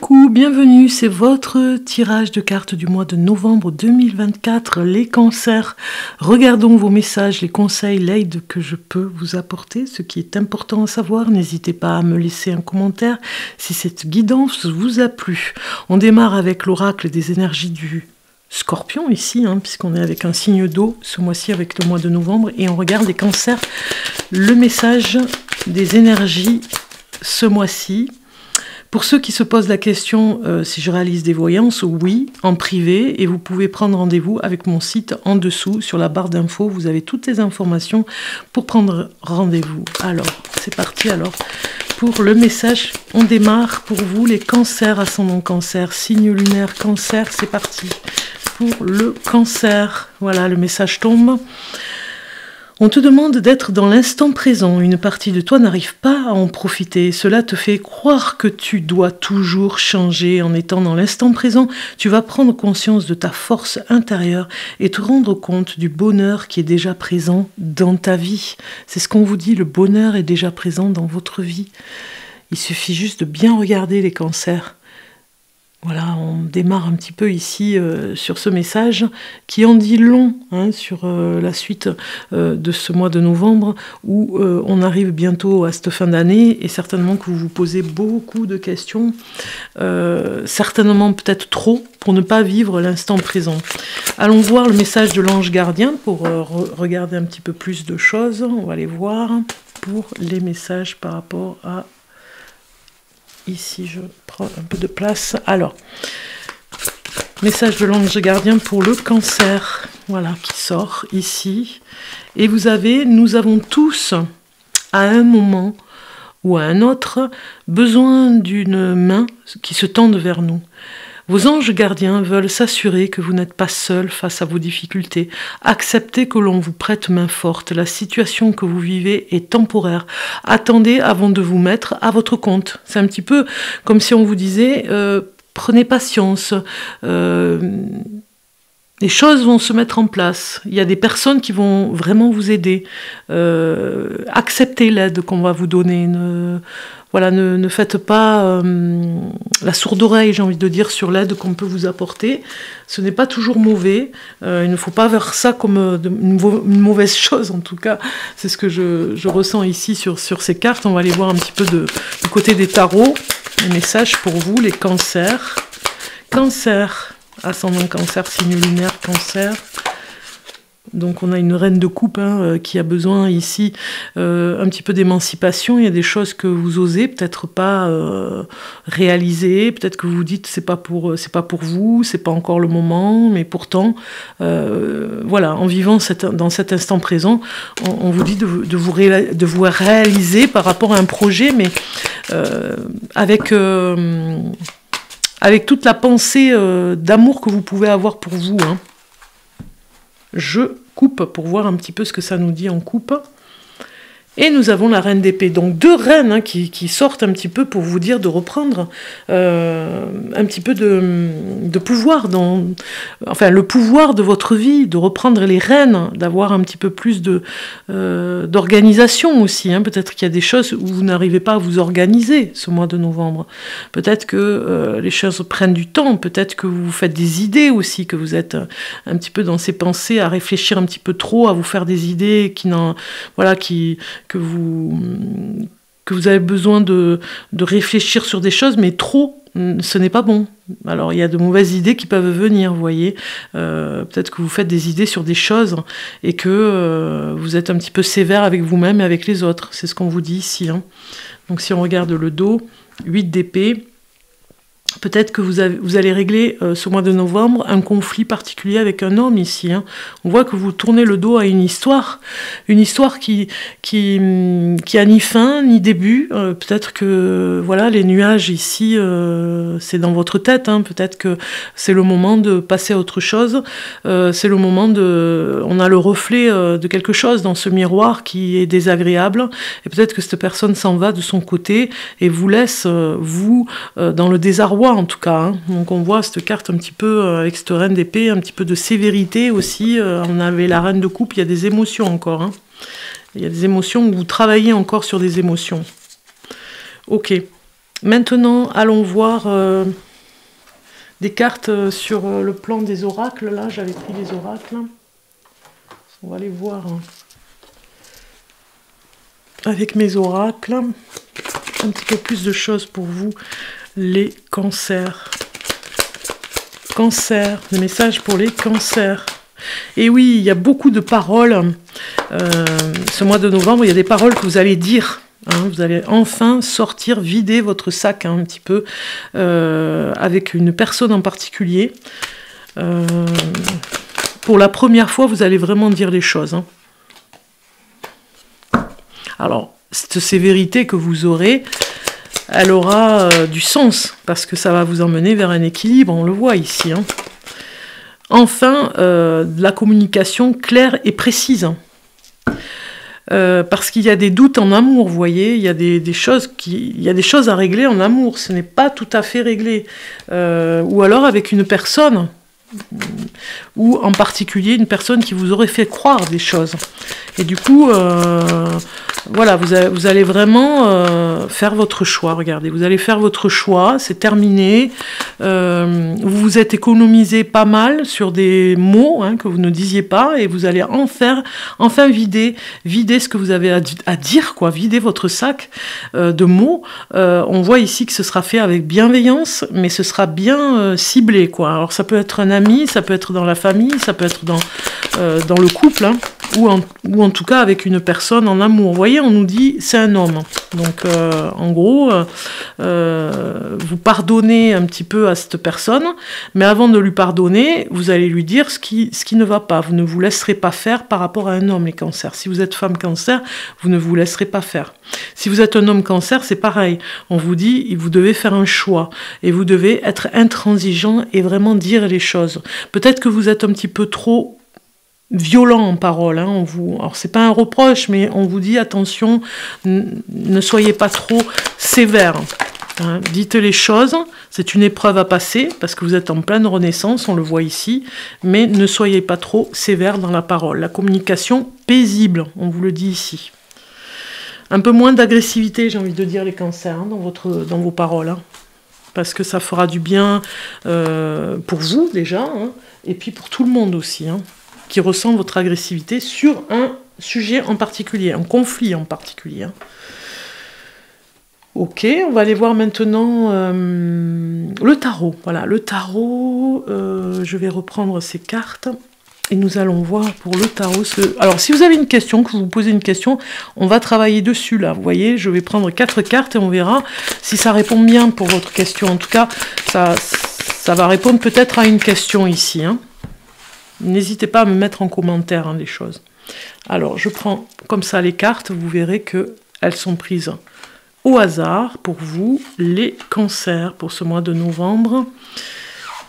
Coucou, bienvenue, c'est votre tirage de cartes du mois de novembre 2024, les cancers. Regardons vos messages, les conseils, l'aide que je peux vous apporter, ce qui est important à savoir. N'hésitez pas à me laisser un commentaire si cette guidance vous a plu. On démarre avec l'oracle des énergies du Scorpion ici, puisqu'on est avec un signe d'eau ce mois-ci avec le mois de novembre, et on regarde les cancers, le message des énergies ce mois-ci. Pour ceux qui se posent la question si je réalise des voyances, oui, en privé, et vous pouvez prendre rendez-vous avec mon site en dessous, sur la barre d'infos, vous avez toutes les informations pour prendre rendez-vous. Alors, c'est parti alors. Pour le message, on démarre pour vous, les cancers, ascendant cancer, signe lunaire cancer, c'est parti. Pour le cancer, voilà, le message tombe. On te demande d'être dans l'instant présent. Une partie de toi n'arrive pas à en profiter. Cela te fait croire que tu dois toujours changer. En étant dans l'instant présent, tu vas prendre conscience de ta force intérieure et te rendre compte du bonheur qui est déjà présent dans ta vie. C'est ce qu'on vous dit, le bonheur est déjà présent dans votre vie. Il suffit juste de bien regarder les cancers. Voilà, on démarre un petit peu ici sur ce message qui en dit long sur la suite de ce mois de novembre où on arrive bientôt à cette fin d'année et certainement que vous vous posez beaucoup de questions, certainement peut-être trop pour ne pas vivre l'instant présent. Allons voir le message de l'ange gardien pour regarder un petit peu plus de choses. On va les voir pour les messages par rapport à... Ici, je prends un peu de place. Alors, message de l'ange gardien pour le cancer. Voilà, qui sort ici. Et nous avons tous, à un moment ou à un autre, besoin d'une main qui se tende vers nous. Vos anges gardiens veulent s'assurer que vous n'êtes pas seul face à vos difficultés. Acceptez que l'on vous prête main forte. La situation que vous vivez est temporaire. Attendez avant de vous mettre à votre compte. C'est un petit peu comme si on vous disait prenez patience. Les choses vont se mettre en place. Il y a des personnes qui vont vraiment vous aider. Acceptez l'aide qu'on va vous donner. Ne faites pas la sourde oreille, j'ai envie de dire, sur l'aide qu'on peut vous apporter. Ce n'est pas toujours mauvais. Il ne faut pas voir ça comme une mauvaise chose, en tout cas. C'est ce que je ressens ici sur ces cartes. On va aller voir un petit peu du côté des tarots. Les messages pour vous, les cancers. Cancer, ascendant cancer, signe lunaire, cancer. Donc on a une reine de coupe qui a besoin ici un petit peu d'émancipation. Il y a des choses que vous osez peut-être pas réaliser, peut-être que vous vous dites c'est pas pour vous, c'est pas encore le moment, mais pourtant voilà, en vivant dans cet instant présent, on vous dit de vous réaliser par rapport à un projet, mais avec toute la pensée d'amour que vous pouvez avoir pour vous. Je coupe pour voir un petit peu ce que ça nous dit en coupe. Et nous avons la reine d'épée. Donc deux reines qui sortent un petit peu pour vous dire de reprendre un petit peu de pouvoir, le pouvoir de votre vie, de reprendre les rênes, d'avoir un petit peu plus d'organisation aussi. Peut-être qu'il y a des choses où vous n'arrivez pas à vous organiser ce mois de novembre. Peut-être que les choses prennent du temps. Peut-être que vous faites des idées aussi, que vous êtes un petit peu dans ces pensées, à réfléchir un petit peu trop, à vous faire des idées que vous avez besoin de réfléchir sur des choses, mais trop, ce n'est pas bon. Alors, il y a de mauvaises idées qui peuvent venir, vous voyez. Peut-être que vous faites des idées sur des choses et que vous êtes un petit peu sévère avec vous-même et avec les autres. C'est ce qu'on vous dit ici. Donc, si on regarde le dos, 8 d'épée, peut-être que vous allez régler ce mois de novembre un conflit particulier avec un homme ici. On voit que vous tournez le dos à une histoire qui a ni fin ni début. Peut-être que voilà, les nuages ici, c'est dans votre tête. Peut-être que c'est le moment de passer à autre chose. C'est le moment on a le reflet de quelque chose dans ce miroir qui est désagréable. Et peut-être que cette personne s'en va de son côté et vous laisse dans le désarroi. En tout cas, donc on voit cette carte un petit peu avec cette reine d'épée, un petit peu de sévérité aussi. On avait la reine de coupe, il y a des émotions encore. Il y a des émotions où vous travaillez encore sur des émotions. Ok. Maintenant, allons voir des cartes sur le plan des oracles. Là, j'avais pris les oracles. On va les voir avec mes oracles. Un petit peu plus de choses pour vous, les cancers. Cancer, des messages pour les cancers. Et oui, il y a beaucoup de paroles. Ce mois de novembre, il y a des paroles que vous allez dire. Hein, vous allez enfin sortir, vider votre sac un petit peu avec une personne en particulier. Pour la première fois, vous allez vraiment dire les choses. Hein. Alors, cette sévérité que vous aurez, elle aura du sens, parce que ça va vous emmener vers un équilibre, on le voit ici. Hein. Enfin, de la communication claire et précise. Hein. Parce qu'il y a des doutes en amour, vous voyez, il y a des choses à régler en amour, ce n'est pas tout à fait réglé. Ou alors avec une personne, ou en particulier une personne qui vous aurait fait croire des choses. Et du coup, voilà, vous allez vraiment faire votre choix, regardez, vous allez faire votre choix, c'est terminé, vous vous êtes économisé pas mal sur des mots hein, que vous ne disiez pas, et vous allez enfin vider ce que vous avez à dire, quoi, vider votre sac de mots. On voit ici que ce sera fait avec bienveillance, mais ce sera bien ciblé, quoi. Alors ça peut être un ami, ça peut être dans la famille, ça peut être dans le couple, hein, ou en tout cas avec une personne en amour. Vous voyez, on nous dit c'est un homme. Donc en gros, vous pardonnez un petit peu à cette personne, mais avant de lui pardonner, vous allez lui dire ce qui ne va pas. Vous ne vous laisserez pas faire par rapport à un homme, les cancers. Si vous êtes femme cancer, vous ne vous laisserez pas faire. Si vous êtes un homme cancer, c'est pareil. On vous dit, vous devez faire un choix, et vous devez être intransigeant et vraiment dire les choses. Peut-être que vous êtes un petit peu trop violent en parole, hein, alors c'est pas un reproche, mais on vous dit attention, ne soyez pas trop sévère. Hein, dites les choses, c'est une épreuve à passer, parce que vous êtes en pleine renaissance, on le voit ici, mais ne soyez pas trop sévère dans la parole. La communication paisible, on vous le dit ici. Un peu moins d'agressivité, j'ai envie de dire, les cancers, hein, dans vos paroles, hein, parce que ça fera du bien pour vous déjà, hein, et puis pour tout le monde aussi, hein, qui ressent votre agressivité sur un sujet en particulier, un conflit en particulier. Hein. Ok, on va aller voir maintenant le tarot. Voilà, le tarot, je vais reprendre ces cartes et nous allons voir pour le tarot. Alors, si vous avez une question, que vous vous posez une question, on va travailler dessus là. Vous voyez, je vais prendre 4 cartes et on verra si ça répond bien pour votre question. En tout cas, ça va répondre peut-être à une question ici. Hein. N'hésitez pas à me mettre en commentaire hein, les choses. Alors, je prends comme ça les cartes, vous verrez qu'elles sont prises au hasard pour vous, les cancers, pour ce mois de novembre.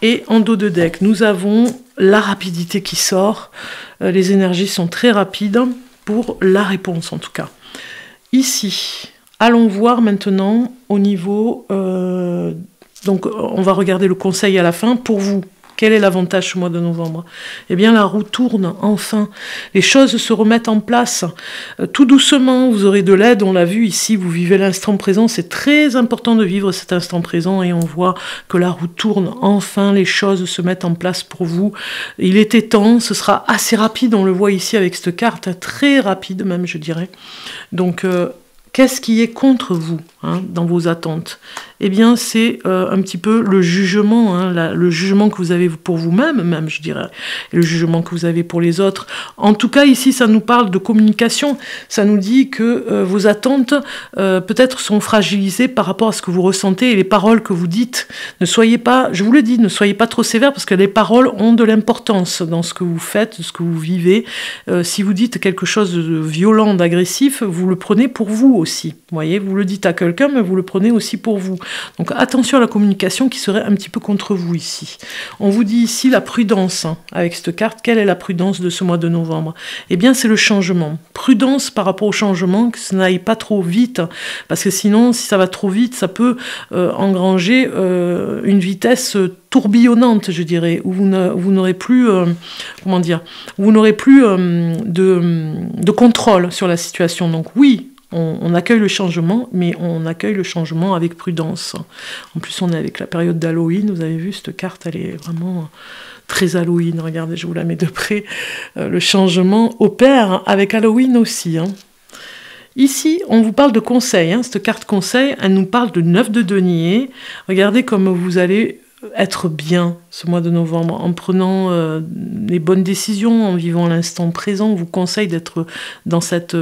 Et en dos de deck, nous avons la rapidité qui sort. Les énergies sont très rapides pour la réponse, en tout cas. Ici, allons voir maintenant au niveau... donc, on va regarder le conseil à la fin pour vous. Quel est l'avantage ce mois de novembre? Eh bien, la roue tourne, enfin. Les choses se remettent en place. Tout doucement, vous aurez de l'aide, on l'a vu ici, vous vivez l'instant présent. C'est très important de vivre cet instant présent et on voit que la roue tourne. Enfin, les choses se mettent en place pour vous. Il était temps, ce sera assez rapide, on le voit ici avec cette carte, très rapide même, je dirais. Donc... qu'est-ce qui est contre vous hein, dans vos attentes? Eh bien, c'est un petit peu le jugement, hein, le jugement que vous avez pour vous-même, même, je dirais, et le jugement que vous avez pour les autres. En tout cas, ici, ça nous parle de communication. Ça nous dit que vos attentes, peut-être, sont fragilisées par rapport à ce que vous ressentez et les paroles que vous dites. Ne soyez pas, je vous le dis, ne soyez pas trop sévère parce que les paroles ont de l'importance dans ce que vous faites, ce que vous vivez. Si vous dites quelque chose de violent, d'agressif, vous le prenez pour vous aussi. Vous voyez, vous le dites à quelqu'un, mais vous le prenez aussi pour vous. Donc attention à la communication qui serait un petit peu contre vous ici. On vous dit ici la prudence, hein, avec cette carte. Quelle est la prudence de ce mois de novembre? Eh bien, c'est le changement. Prudence par rapport au changement, que ça n'aille pas trop vite, parce que sinon, si ça va trop vite, ça peut engranger une vitesse tourbillonnante, je dirais, où vous n'aurez plus, comment dire, vous n'aurez plus de contrôle sur la situation. Donc oui, On accueille le changement, mais on accueille le changement avec prudence. En plus, on est avec la période d'Halloween. Vous avez vu, cette carte, elle est vraiment très Halloween. Regardez, je vous la mets de près. Le changement opère avec Halloween aussi. Hein. Ici, on vous parle de conseil. Hein. Cette carte conseil, elle nous parle de 9 de denier. Regardez comme vous allez être bien ce mois de novembre en prenant les bonnes décisions, en vivant l'instant présent. On vous conseille d'être dans cette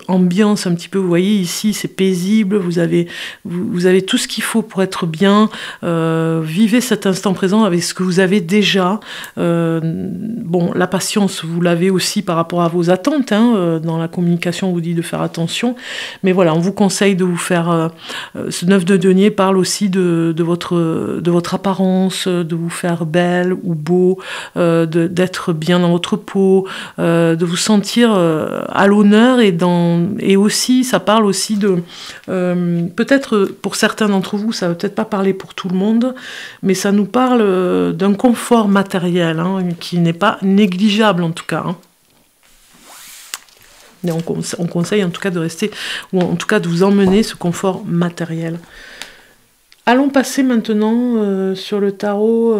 ambiance un petit peu. Vous voyez ici, c'est paisible. Vous avez tout ce qu'il faut pour être bien. Vivez cet instant présent avec ce que vous avez déjà. Bon, la patience, vous l'avez aussi par rapport à vos attentes. Hein. Dans la communication, on vous dit de faire attention. Mais voilà, on vous conseille de vous faire... ce 9 de denier parle aussi de votre apparence, de vous faire belle ou beau, d'être bien dans votre peau, de vous sentir à l'honneur et aussi, ça parle aussi de... peut-être pour certains d'entre vous, ça ne va peut-être pas parler pour tout le monde, mais ça nous parle d'un confort matériel hein, qui n'est pas négligeable en tout cas. Hein. Mais on conseille en tout cas de rester, ou en tout cas de vous emmener ce confort matériel. Allons passer maintenant sur le tarot.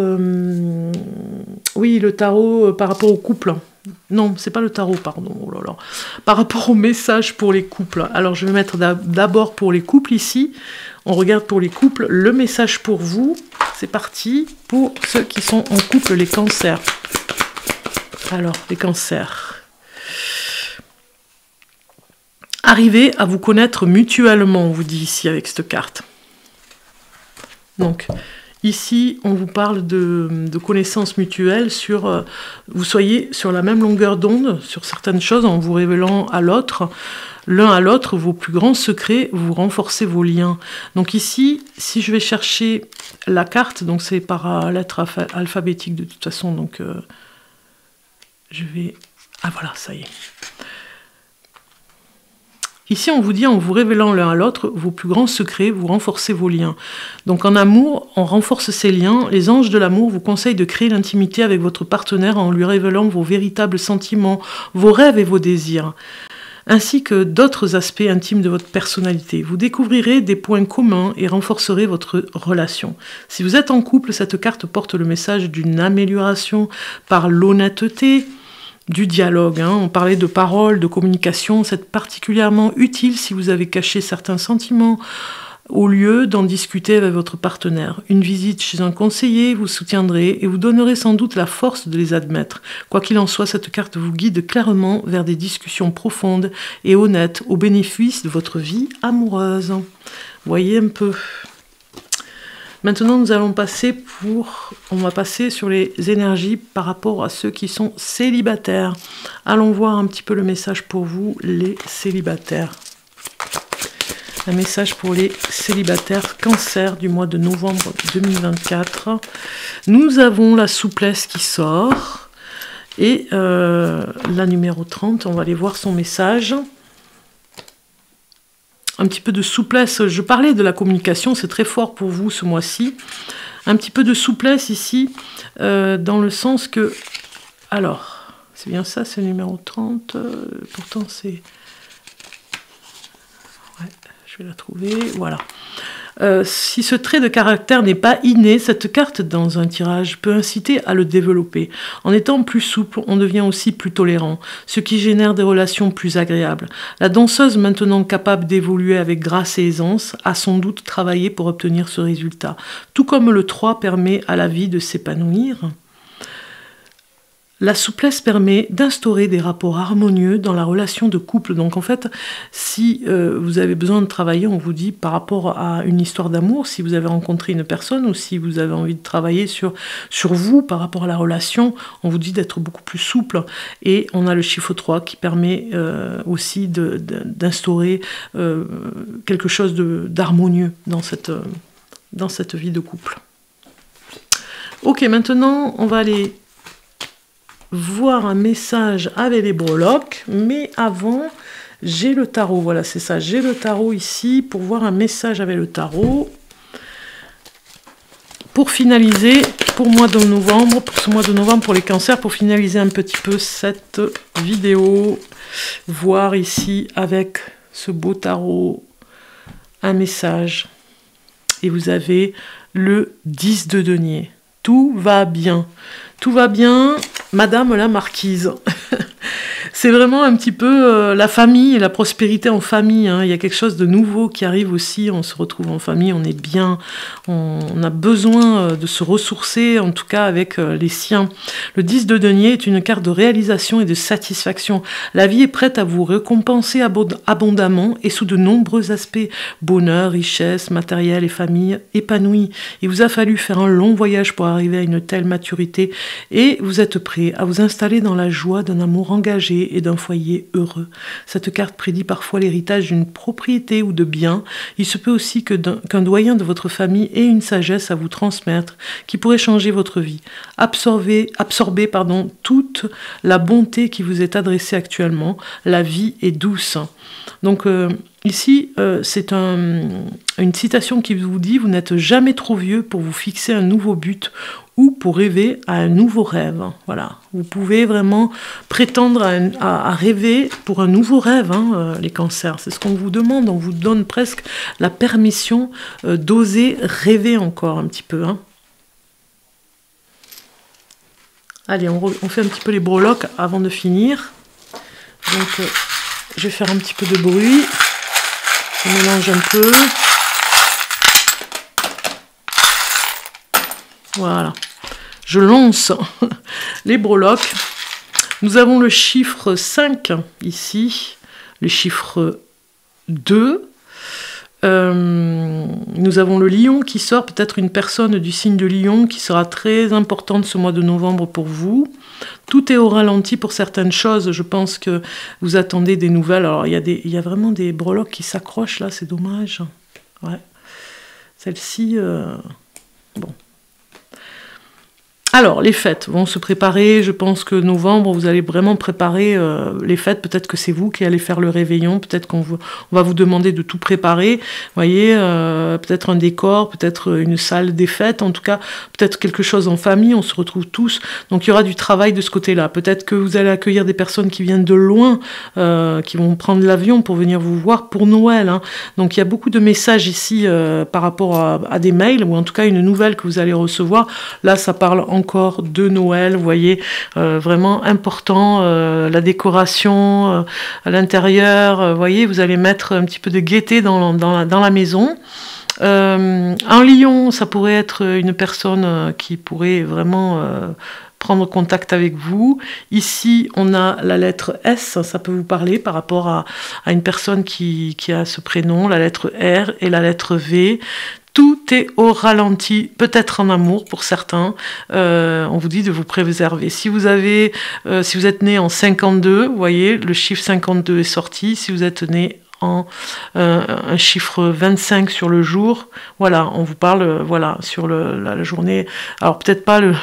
Oui, le tarot par rapport au couple. Non, c'est pas le tarot, pardon. Oh là là. Par rapport au message pour les couples. Alors, je vais mettre d'abord pour les couples ici. On regarde pour les couples le message pour vous. C'est parti pour ceux qui sont en couple, les cancers. Alors, les cancers. Arrivez à vous connaître mutuellement, on vous dit ici avec cette carte. Donc, ici, on vous parle de connaissances mutuelles sur... vous soyez sur la même longueur d'onde sur certaines choses en vous révélant à l'autre, l'un à l'autre, vos plus grands secrets, vous renforcez vos liens. Donc ici, si je vais chercher la carte, donc c'est par lettre alphabétique de toute façon, donc je vais... Ah voilà, ça y est. Ici, on vous dit, en vous révélant l'un à l'autre, vos plus grands secrets, vous renforcez vos liens. Donc en amour, on renforce ces liens. Les anges de l'amour vous conseillent de créer l'intimité avec votre partenaire en lui révélant vos véritables sentiments, vos rêves et vos désirs, ainsi que d'autres aspects intimes de votre personnalité. Vous découvrirez des points communs et renforcerez votre relation. Si vous êtes en couple, cette carte porte le message d'une amélioration par l'honnêteté, du dialogue, hein. On parlait de paroles, de communication, c'est particulièrement utile si vous avez caché certains sentiments au lieu d'en discuter avec votre partenaire. Une visite chez un conseiller vous soutiendrez et vous donnerez sans doute la force de les admettre. Quoi qu'il en soit, cette carte vous guide clairement vers des discussions profondes et honnêtes au bénéfice de votre vie amoureuse. Voyez un peu. Maintenant, nous allons passer on va passer sur les énergies par rapport à ceux qui sont célibataires. Allons voir un petit peu le message pour vous, les célibataires. Un message pour les célibataires cancer du mois de novembre 2024. Nous avons la souplesse qui sort. Et la numéro 30, on va aller voir son message. Un petit peu de souplesse, je parlais de la communication, c'est très fort pour vous ce mois-ci. Un petit peu de souplesse ici, dans le sens que... Alors, c'est bien ça, c'est le numéro 30, pourtant c'est... Ouais, je vais la trouver, voilà. Si ce trait de caractère n'est pas inné, cette carte dans un tirage peut inciter à le développer. En étant plus souple, on devient aussi plus tolérant, ce qui génère des relations plus agréables. La danseuse, maintenant capable d'évoluer avec grâce et aisance, a sans doute travaillé pour obtenir ce résultat. Tout comme le 3 permet à la vie de s'épanouir, la souplesse permet d'instaurer des rapports harmonieux dans la relation de couple. Donc en fait, si vous avez besoin de travailler, on vous dit par rapport à une histoire d'amour, si vous avez rencontré une personne ou si vous avez envie de travailler sur vous par rapport à la relation, on vous dit d'être beaucoup plus souple. Et on a le chiffre 3 qui permet aussi d'instaurer quelque chose d'harmonieux dans cette vie de couple. Ok, maintenant on va aller voir un message avec les breloques, mais avant, j'ai le tarot. Voilà, c'est ça, j'ai le tarot ici pour voir un message avec le tarot. Pour finaliser, pour ce mois de novembre, pour les cancers, pour finaliser un petit peu cette vidéo, voir ici avec ce beau tarot, un message. Et vous avez le 10 de denier. Tout va bien. Tout va bien, Madame la Marquise. C'est vraiment un petit peu la famille et la prospérité en famille. Hein. Il y a quelque chose de nouveau qui arrive aussi. On se retrouve en famille, on est bien. On a besoin de se ressourcer, en tout cas avec les siens. Le 10 de denier est une carte de réalisation et de satisfaction. La vie est prête à vous récompenser abondamment et sous de nombreux aspects. Bonheur, richesse, matériel et famille épanouie. Il vous a fallu faire un long voyage pour arriver à une telle maturité et vous êtes prêt à vous installer dans la joie d'un amour engagé et d'un foyer heureux. Cette carte prédit parfois l'héritage d'une propriété ou de biens. Il se peut aussi qu'un doyen de votre famille ait une sagesse à vous transmettre qui pourrait changer votre vie. Absorbez toute la bonté qui vous est adressée actuellement. La vie est douce. Donc ici, c'est une citation qui vous dit « Vous n'êtes jamais trop vieux pour vous fixer un nouveau but ou pour rêver à un nouveau rêve. » Voilà, vous pouvez vraiment prétendre à rêver pour un nouveau rêve, hein, les cancers. C'est ce qu'on vous demande, on vous donne presque la permission d'oser rêver encore un petit peu. Hein. Allez, on fait un petit peu les breloques avant de finir. Donc, je vais faire un petit peu de bruit. Je mélange un peu. Voilà. Je lance les breloques. Nous avons le chiffre 5 ici. Le chiffre 2. Nous avons le lion qui sort. Peut-être une personne du signe de lion qui sera très importante ce mois de novembre pour vous. Tout est au ralenti pour certaines choses. Je pense que vous attendez des nouvelles. Alors, il y a vraiment des breloques qui s'accrochent là. C'est dommage. Ouais. Celle-ci... bon. Alors, les fêtes vont se préparer. Je pense que novembre, vous allez vraiment préparer les fêtes. Peut-être que c'est vous qui allez faire le réveillon. Peut-être qu'on va vous demander de tout préparer. Vous voyez, peut-être un décor, peut-être une salle des fêtes. En tout cas, peut-être quelque chose en famille. On se retrouve tous. Donc, il y aura du travail de ce côté-là. Peut-être que vous allez accueillir des personnes qui viennent de loin, qui vont prendre l'avion pour venir vous voir pour Noël. Hein. Donc, il y a beaucoup de messages ici par rapport à des mails, ou en tout cas une nouvelle que vous allez recevoir. Là, ça parle encore de Noël, vous voyez, vraiment important, la décoration à l'intérieur, vous voyez, vous allez mettre un petit peu de gaieté dans la maison. Un lion, ça pourrait être une personne qui pourrait vraiment prendre contact avec vous. Ici, on a la lettre S, ça peut vous parler par rapport à une personne qui a ce prénom, la lettre R et la lettre V. Tout est au ralenti, peut-être en amour pour certains. On vous dit de vous préserver. Si vous êtes né en 52, vous voyez, le chiffre 52 est sorti. Si vous êtes né en un chiffre 25 sur le jour, voilà, on vous parle, voilà, sur la journée. Alors peut-être pas le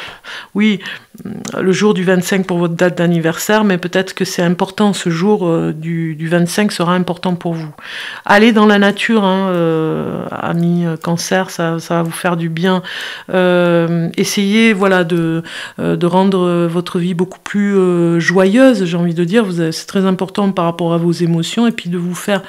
jour du 25 pour votre date d'anniversaire, mais peut-être que c'est important, ce jour du 25 sera important pour vous. Allez dans la nature, hein, amis cancer, ça va vous faire du bien. Essayez, voilà, de rendre votre vie beaucoup plus joyeuse, j'ai envie de dire. C'est très important par rapport à vos émotions, et puis de vous faire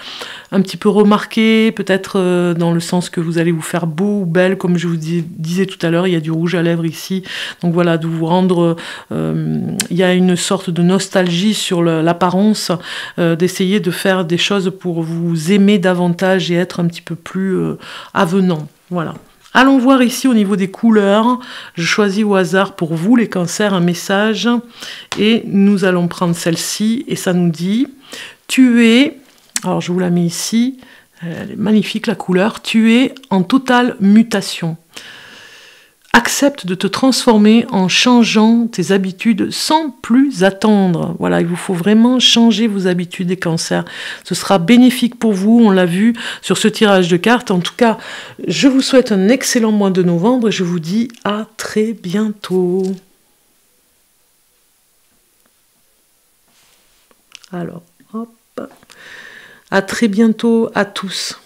un petit peu remarquer, peut-être dans le sens que vous allez vous faire beau ou belle, comme je vous disais tout à l'heure, il y a du rouge à lèvres ici, donc voilà, de vous rendre, il y a une sorte de nostalgie sur l'apparence, d'essayer de faire des choses pour vous aimer davantage et être un petit peu plus avenant, voilà. Allons voir ici au niveau des couleurs, je choisis au hasard pour vous les cancers un message, et nous allons prendre celle-ci, et ça nous dit, tu es... Alors je vous la mets ici, elle est magnifique la couleur. Tu es en totale mutation. Accepte de te transformer en changeant tes habitudes sans plus attendre. Voilà, il vous faut vraiment changer vos habitudes des cancers. Ce sera bénéfique pour vous, on l'a vu sur ce tirage de cartes. En tout cas, je vous souhaite un excellent mois de novembre et je vous dis à très bientôt. Alors, hop. À très bientôt à tous.